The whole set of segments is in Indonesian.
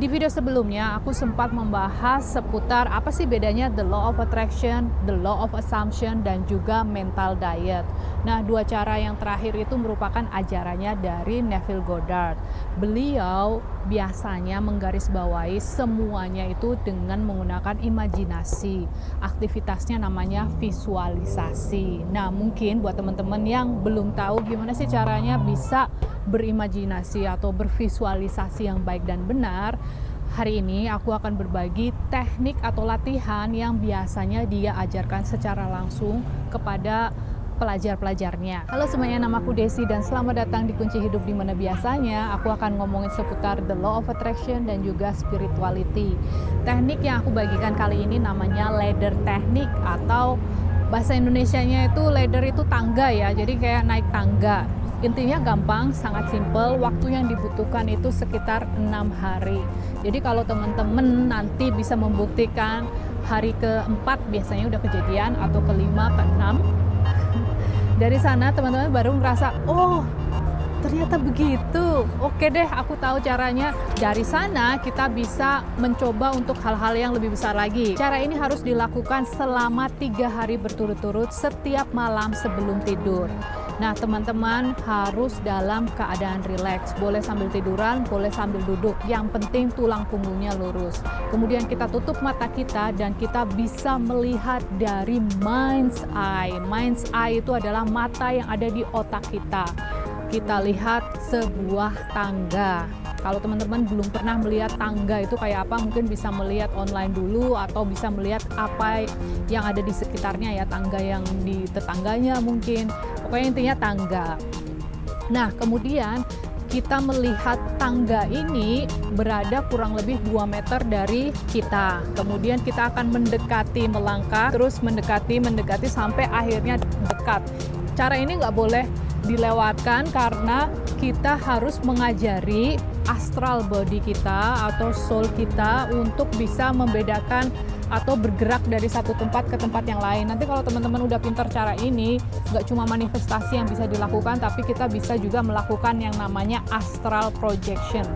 Di video sebelumnya, aku sempat membahas seputar apa sih bedanya the law of attraction, the law of assumption, dan juga mental diet. Nah, dua cara yang terakhir itu merupakan ajarannya dari Neville Goddard. Beliau biasanya menggarisbawahi semuanya itu dengan menggunakan imajinasi. Aktivitasnya namanya visualisasi. Nah, mungkin buat teman-teman yang belum tahu gimana sih caranya bisa berimajinasi atau bervisualisasi yang baik dan benar, hari ini aku akan berbagi teknik atau latihan yang biasanya dia ajarkan secara langsung kepada pelajar-pelajarnya. Halo semuanya, nama aku Desi dan selamat datang di Kunci Hidup, di mana biasanya aku akan ngomongin seputar the law of attraction dan juga spirituality. Teknik yang aku bagikan kali ini namanya ladder technique, atau bahasa Indonesianya itu ladder itu tangga ya, jadi kayak naik tangga. Intinya gampang, sangat simple, waktu yang dibutuhkan itu sekitar 6 hari. Jadi kalau teman-teman nanti bisa membuktikan hari keempat biasanya udah kejadian, atau kelima, keenam, dari sana teman-teman baru merasa, oh ternyata begitu, oke deh aku tahu caranya. Dari sana kita bisa mencoba untuk hal-hal yang lebih besar lagi. Cara ini harus dilakukan selama 3 hari berturut-turut setiap malam sebelum tidur. Nah, teman-teman harus dalam keadaan rileks. Boleh sambil tiduran, boleh sambil duduk. Yang penting tulang punggungnya lurus. Kemudian kita tutup mata kita dan kita bisa melihat dari mind's eye. Mind's eye itu adalah mata yang ada di otak kita. Kita lihat sebuah tangga. Kalau teman-teman belum pernah melihat tangga itu kayak apa, mungkin bisa melihat online dulu atau bisa melihat apa yang ada di sekitarnya ya, tangga yang di tetangganya mungkin. Pokoknya intinya tangga. Nah, kemudian kita melihat tangga ini berada kurang lebih 2 meter dari kita. Kemudian kita akan mendekati, melangkah, terus mendekati sampai akhirnya dekat. Cara ini nggak boleh dilewatkan karena kita harus mengajari astral body kita atau soul kita untuk bisa membedakan atau bergerak dari satu tempat ke tempat yang lain. Nanti kalau teman-teman udah pintar cara ini, nggak cuma manifestasi yang bisa dilakukan, tapi kita bisa juga melakukan yang namanya astral projection.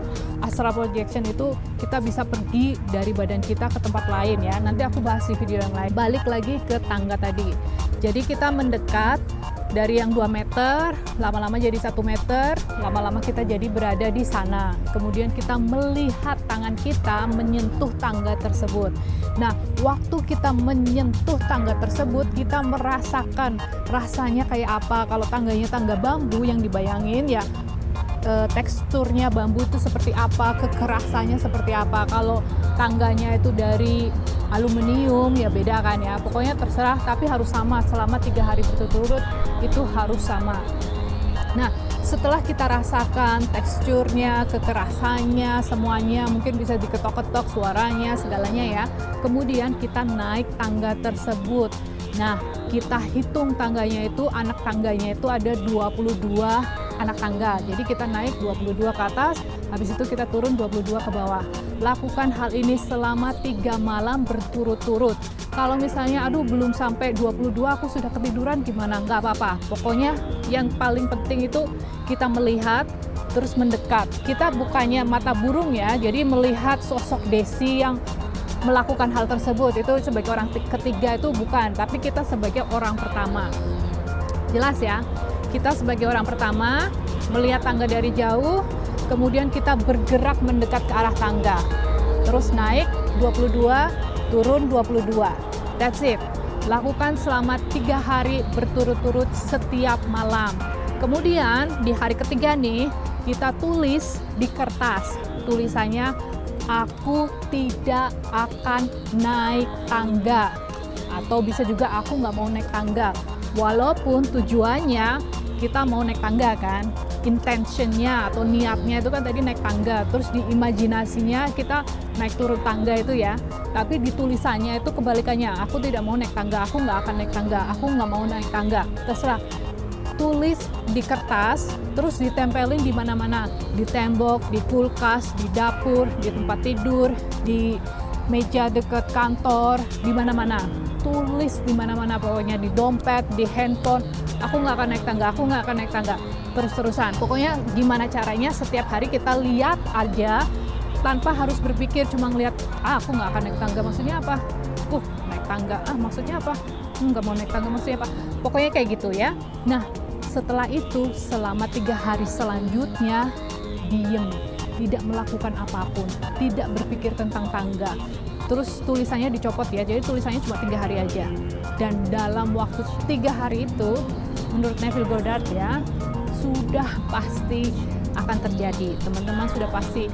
Astral projection itu kita bisa pergi dari badan kita ke tempat lain ya. Nanti aku bahas di video yang lain. Balik lagi ke tangga tadi. Jadi kita mendekat dari yang 2 meter, lama-lama jadi 1 meter, lama-lama kita jadi berada di sana. Kemudian kita melihat tangan kita menyentuh tangga tersebut. Nah, waktu kita menyentuh tangga tersebut, kita merasakan rasanya kayak apa. Kalau tangganya tangga bambu yang dibayangin ya, teksturnya bambu itu seperti apa, kekerasannya seperti apa. Kalau tangganya itu dari aluminium ya beda kan ya, pokoknya terserah, tapi harus sama selama 3 hari berturut-turut, itu harus sama. Nah, setelah kita rasakan teksturnya, kekerasannya, semuanya, mungkin bisa diketok-ketok suaranya, segalanya ya, kemudian kita naik tangga tersebut. Nah, kita hitung tangganya itu, anak tangganya itu ada 22 anak tangga. Jadi kita naik 22 ke atas, habis itu kita turun 22 ke bawah. Lakukan hal ini selama 3 malam berturut-turut. Kalau misalnya, aduh belum sampai 22 aku sudah ketiduran, gimana? Nggak apa-apa. Pokoknya yang paling penting itu kita melihat, terus mendekat. Kita bukannya mata burung ya, jadi melihat sosok Desi yang melakukan hal tersebut. Itu sebagai orang ketiga itu bukan, tapi kita sebagai orang pertama. Jelas ya? Kita sebagai orang pertama melihat tangga dari jauh, kemudian kita bergerak mendekat ke arah tangga. Terus naik 22, turun 22. That's it. Lakukan selama 3 hari berturut-turut setiap malam. Kemudian di hari ketiga nih, kita tulis di kertas. Tulisannya, aku tidak akan naik tangga. Atau bisa juga, aku nggak mau naik tangga. Walaupun tujuannya kita mau naik tangga kan, intentionnya atau niatnya itu kan tadi naik tangga, terus di imajinasinya kita naik turun tangga itu ya, tapi di tulisannya itu kebalikannya, aku tidak mau naik tangga, aku nggak akan naik tangga, aku nggak mau naik tangga, terserah. Tulis di kertas, terus ditempelin di mana-mana, di tembok, di kulkas, di dapur, di tempat tidur, di meja dekat kantor, di mana-mana. Tulis di mana-mana, pokoknya di dompet, di handphone. Aku nggak akan naik tangga, aku nggak akan naik tangga. Terus-terusan. Pokoknya gimana caranya setiap hari kita lihat aja tanpa harus berpikir cuma ngeliat, aku nggak akan naik tangga, maksudnya apa? Naik tangga, maksudnya apa? Nggak mau naik tangga, maksudnya apa? Pokoknya kayak gitu ya. Nah, setelah itu selama 3 hari selanjutnya diem, tidak melakukan apapun, tidak berpikir tentang tangga. Terus tulisannya dicopot ya, jadi tulisannya cuma 3 hari aja. Dan dalam waktu 3 hari itu, menurut Neville Goddard ya, sudah pasti akan terjadi. Teman-teman sudah pasti,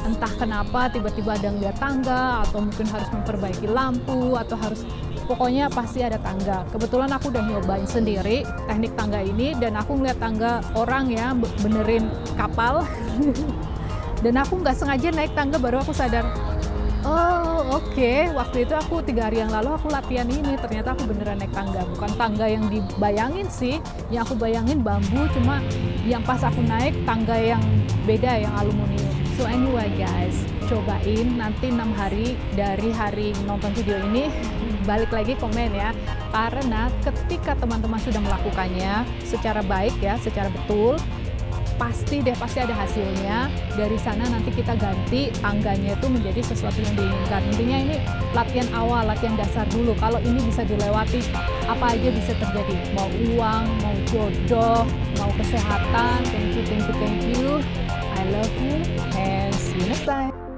entah kenapa tiba-tiba ada ngeliat tangga, atau mungkin harus memperbaiki lampu, atau harus, pokoknya pasti ada tangga. Kebetulan aku udah nyobain sendiri teknik tangga ini, dan aku ngeliat tangga orang ya, benerin kapal. Dan aku nggak sengaja naik tangga, baru aku sadar, oke. Waktu itu aku 3 hari yang lalu aku latihan ini, ternyata aku beneran naik tangga. Bukan tangga yang dibayangin sih, yang aku bayangin bambu, cuma yang pas aku naik tangga yang beda, yang aluminium. So anyway guys, cobain nanti 6 hari dari hari nonton video ini, balik lagi komen ya. Karena ketika teman-teman sudah melakukannya secara baik ya, secara betul, pasti ada hasilnya. Dari sana nanti kita ganti tangganya itu menjadi sesuatu yang diinginkan. Intinya ini latihan awal, latihan dasar dulu. Kalau ini bisa dilewati, apa aja bisa terjadi. Mau uang, mau jodoh, mau kesehatan. Thank you. I love you and see you next time.